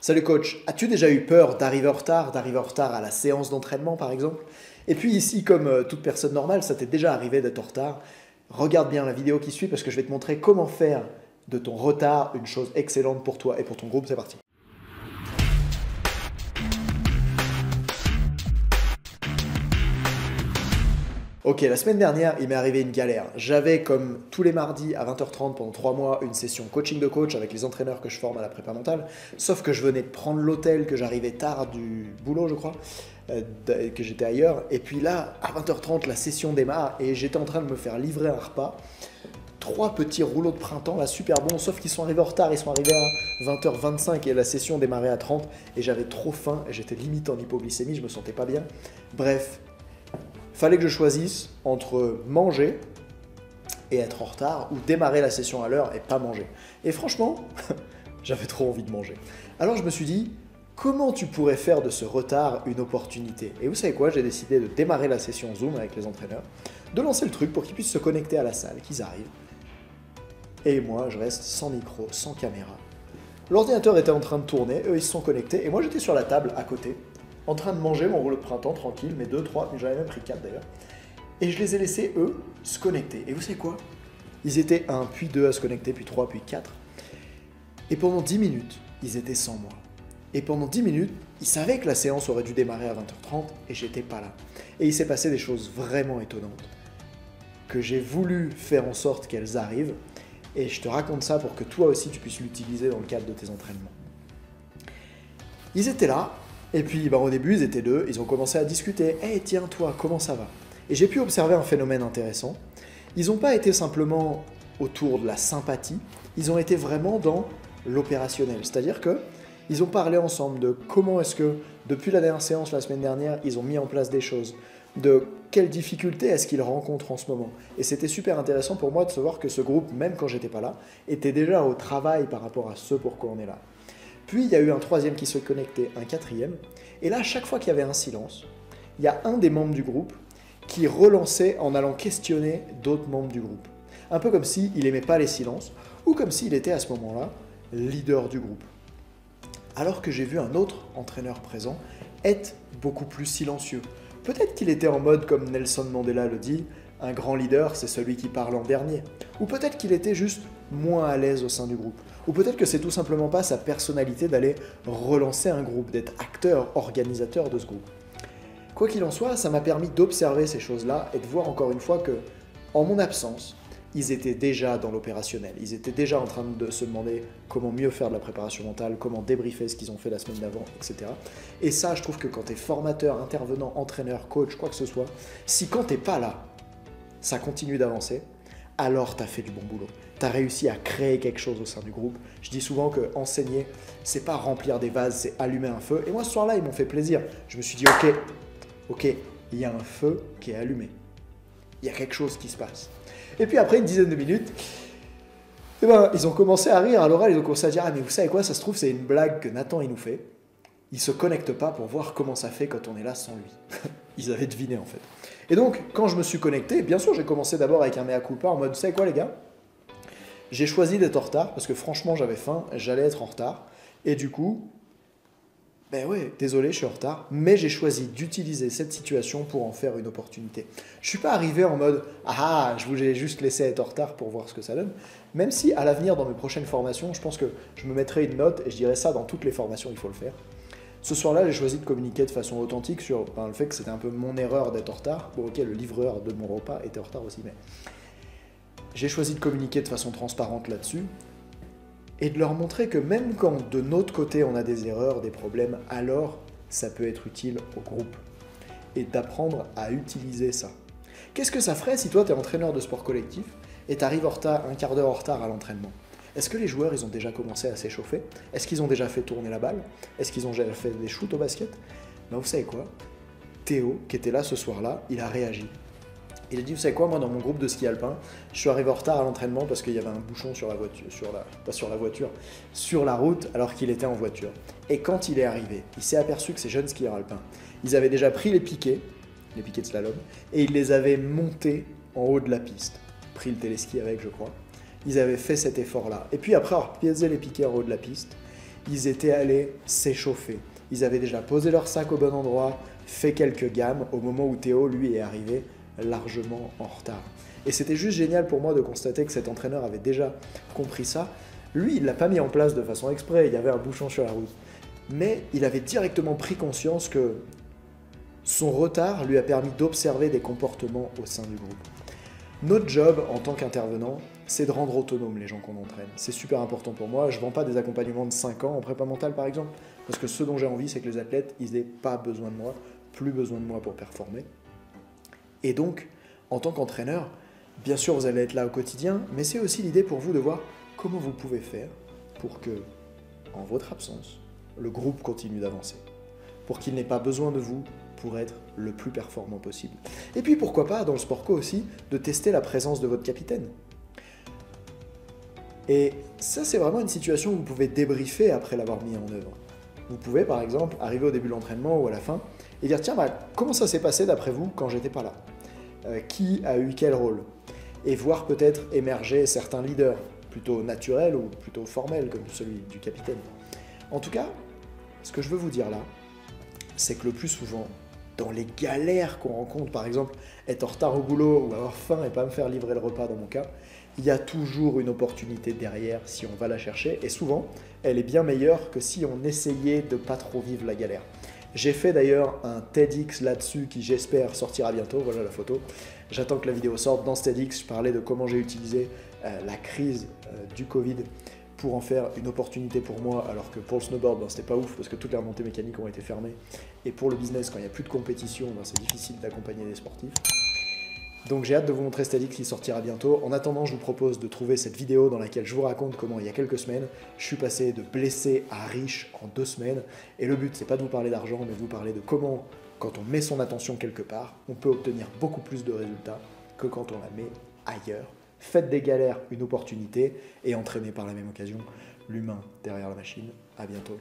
Salut coach, as-tu déjà eu peur d'arriver en retard à la séance d'entraînement par exemple? Et puis ici, comme toute personne normale, ça t'est déjà arrivé d'être en retard. Regarde bien la vidéo qui suit parce que je vais te montrer comment faire de ton retard une chose excellente pour toi et pour ton groupe. C'est parti. Ok, la semaine dernière, il m'est arrivé une galère. J'avais, comme tous les mardis à 20h30 pendant 3 mois, une session coaching de coach avec les entraîneurs que je forme à la prépa mentale. Sauf que je venais de prendre l'hôtel, que j'arrivais tard du boulot, je crois, que j'étais ailleurs. Et puis là, à 20h30, la session démarre et j'étais en train de me faire livrer un repas. 3 petits rouleaux de printemps, là, super bons, sauf qu'ils sont arrivés en retard. Ils sont arrivés à 20h25 et la session démarrait à 30. Et j'avais trop faim et j'étais limite en hypoglycémie, je me sentais pas bien. Bref. Fallait que je choisisse entre manger et être en retard ou démarrer la session à l'heure et pas manger. Et franchement, j'avais trop envie de manger. Alors je me suis dit, comment tu pourrais faire de ce retard une opportunité? Et vous savez quoi? J'ai décidé de démarrer la session Zoom avec les entraîneurs, de lancer le truc pour qu'ils puissent se connecter à la salle, qu'ils arrivent. Et moi, je reste sans micro, sans caméra. L'ordinateur était en train de tourner, eux ils se sont connectés, et moi j'étais sur la table à côté, en train de manger mon rouleau de printemps tranquille, mes 2, 3, j'en avais même pris 4 d'ailleurs. Et je les ai laissés, eux, se connecter. Et vous savez quoi? Ils étaient 1, puis 2 à se connecter, puis 3, puis 4. Et pendant 10 minutes, ils étaient sans moi. Et pendant 10 minutes, ils savaient que la séance aurait dû démarrer à 20h30 et j'étais pas là. Et il s'est passé des choses vraiment étonnantes que j'ai voulu faire en sorte qu'elles arrivent. Et je te raconte ça pour que toi aussi tu puisses l'utiliser dans le cadre de tes entraînements. Ils étaient là. Et puis au début, ils étaient deux, ils ont commencé à discuter. « Hey, tiens, toi, comment ça va ?» Et j'ai pu observer un phénomène intéressant. Ils n'ont pas été simplement autour de la sympathie, ils ont été vraiment dans l'opérationnel. C'est-à-dire qu'ils ont parlé ensemble de comment est-ce que, depuis la dernière séance la semaine dernière, ils ont mis en place des choses, de quelles difficultés est-ce qu'ils rencontrent en ce moment. Et c'était super intéressant pour moi de savoir que ce groupe, même quand j'étais pas là, était déjà au travail par rapport à ce pourquoi on est là. Puis il y a eu un troisième qui se connectait, un quatrième. Et là, chaque fois qu'il y avait un silence, il y a un des membres du groupe qui relançait en allant questionner d'autres membres du groupe. Un peu comme s'il n'aimait pas les silences, ou comme s'il était à ce moment-là leader du groupe. Alors que j'ai vu un autre entraîneur présent être beaucoup plus silencieux. Peut-être qu'il était en mode, comme Nelson Mandela le dit, un grand leader, c'est celui qui parle en dernier. Ou peut-être qu'il était juste moins à l'aise au sein du groupe. Ou peut-être que c'est tout simplement pas sa personnalité d'aller relancer un groupe, d'être acteur, organisateur de ce groupe. Quoi qu'il en soit, ça m'a permis d'observer ces choses-là et de voir encore une fois que, en mon absence, ils étaient déjà dans l'opérationnel. Ils étaient déjà en train de se demander comment mieux faire de la préparation mentale, comment débriefer ce qu'ils ont fait la semaine d'avant, etc. Et ça, je trouve que quand tu es formateur, intervenant, entraîneur, coach, quoi que ce soit, si quand tu n'es pas là, ça continue d'avancer, alors tu as fait du bon boulot. Tu as réussi à créer quelque chose au sein du groupe. Je dis souvent que enseigner, c'est pas remplir des vases, c'est allumer un feu. Et moi, ce soir-là, ils m'ont fait plaisir. Je me suis dit, ok, il y a un feu qui est allumé. Il y a quelque chose qui se passe. Et puis après une dizaine de minutes, ils ont commencé à rire à l'oral, ils ont commencé à dire « Ah mais vous savez quoi, ça se trouve c'est une blague que Nathan il nous fait. Il se connecte pas pour voir comment ça fait quand on est là sans lui. » Ils avaient deviné en fait. Et donc quand je me suis connecté, bien sûr j'ai commencé d'abord avec un mea culpa en mode « Vous savez quoi les gars, j'ai choisi d'être en retard parce que franchement j'avais faim, j'allais être en retard. Et du coup, ben ouais, désolé, je suis en retard, mais j'ai choisi d'utiliser cette situation pour en faire une opportunité. Je suis pas arrivé en mode « Ah, je voulais juste laisser être en retard pour voir ce que ça donne », même si à l'avenir, dans mes prochaines formations, je pense que je me mettrai une note, et je dirais ça dans toutes les formations, il faut le faire. Ce soir-là, j'ai choisi de communiquer de façon authentique sur le fait que c'était un peu mon erreur d'être en retard. Bon ok, le livreur de mon repas était en retard aussi, mais j'ai choisi de communiquer de façon transparente là-dessus, et de leur montrer que même quand de notre côté on a des erreurs, des problèmes, alors ça peut être utile au groupe. Et d'apprendre à utiliser ça. Qu'est-ce que ça ferait si toi tu es entraîneur de sport collectif et tu arrives en retard, un quart d'heure en retard à l'entraînement? Est-ce que les joueurs ils ont déjà commencé à s'échauffer? Est-ce qu'ils ont déjà fait tourner la balle? Est-ce qu'ils ont déjà fait des shoots au basket? Ben vous savez quoi? Théo, qui était là ce soir-là, il a réagi. Il a dit, vous savez quoi, moi dans mon groupe de ski alpin, je suis arrivé en retard à l'entraînement parce qu'il y avait un bouchon sur la voiture, sur la route alors qu'il était en voiture. Et quand il est arrivé, il s'est aperçu que ces jeunes skieurs alpins, ils avaient déjà pris les piquets de slalom, et ils les avaient montés en haut de la piste. Pris le téléski avec, je crois. Ils avaient fait cet effort-là. Et puis après avoir piézé les piquets en haut de la piste, Ils étaient allés s'échauffer. Ils avaient déjà posé leur sac au bon endroit, fait quelques gammes au moment où Théo, lui, est arrivé largement en retard. Et c'était juste génial pour moi de constater que cet entraîneur avait déjà compris ça. Lui, il ne l'a pas mis en place de façon exprès, il y avait un bouchon sur la route. Mais il avait directement pris conscience que son retard lui a permis d'observer des comportements au sein du groupe. Notre job en tant qu'intervenant, c'est de rendre autonomes les gens qu'on entraîne. C'est super important pour moi. Je ne vends pas des accompagnements de 5 ans en prépa mentale par exemple, parce que ce dont j'ai envie, c'est que les athlètes, ils n'aient pas besoin de moi, plus besoin de moi pour performer. Et donc, en tant qu'entraîneur, bien sûr, vous allez être là au quotidien, mais c'est aussi l'idée pour vous de voir comment vous pouvez faire pour que, en votre absence, le groupe continue d'avancer, pour qu'il n'ait pas besoin de vous pour être le plus performant possible. Et puis pourquoi pas, dans le sport co aussi, de tester la présence de votre capitaine. Et ça, c'est vraiment une situation où vous pouvez débriefer après l'avoir mis en œuvre. Vous pouvez, par exemple, arriver au début de l'entraînement ou à la fin et dire « Tiens, comment ça s'est passé d'après vous quand j'étais pas là Qui a eu quel rôle ?» Et voir peut-être émerger certains leaders, plutôt naturels ou plutôt formels, comme celui du capitaine. En tout cas, ce que je veux vous dire là, c'est que le plus souvent, dans les galères qu'on rencontre, par exemple, être en retard au boulot ou avoir faim et pas me faire livrer le repas dans mon cas, il y a toujours une opportunité derrière si on va la chercher. Et souvent, elle est bien meilleure que si on essayait de pas trop vivre la galère. J'ai fait d'ailleurs un TEDx là-dessus qui, j'espère, sortira bientôt. Voilà la photo. J'attends que la vidéo sorte. Dans ce TEDx, je parlais de comment j'ai utilisé la crise du Covid pour en faire une opportunité pour moi, alors que pour le snowboard, c'était pas ouf parce que toutes les remontées mécaniques ont été fermées. Et pour le business, quand il n'y a plus de compétition, c'est difficile d'accompagner les sportifs. Donc j'ai hâte de vous montrer ce TEDx qui sortira bientôt. En attendant, je vous propose de trouver cette vidéo dans laquelle je vous raconte comment il y a quelques semaines, je suis passé de blessé à riche en 2 semaines. Et le but, c'est pas de vous parler d'argent, mais de vous parler de comment, quand on met son attention quelque part, on peut obtenir beaucoup plus de résultats que quand on la met ailleurs. Faites des galères une opportunité et entraînez par la même occasion l'humain derrière la machine. À bientôt.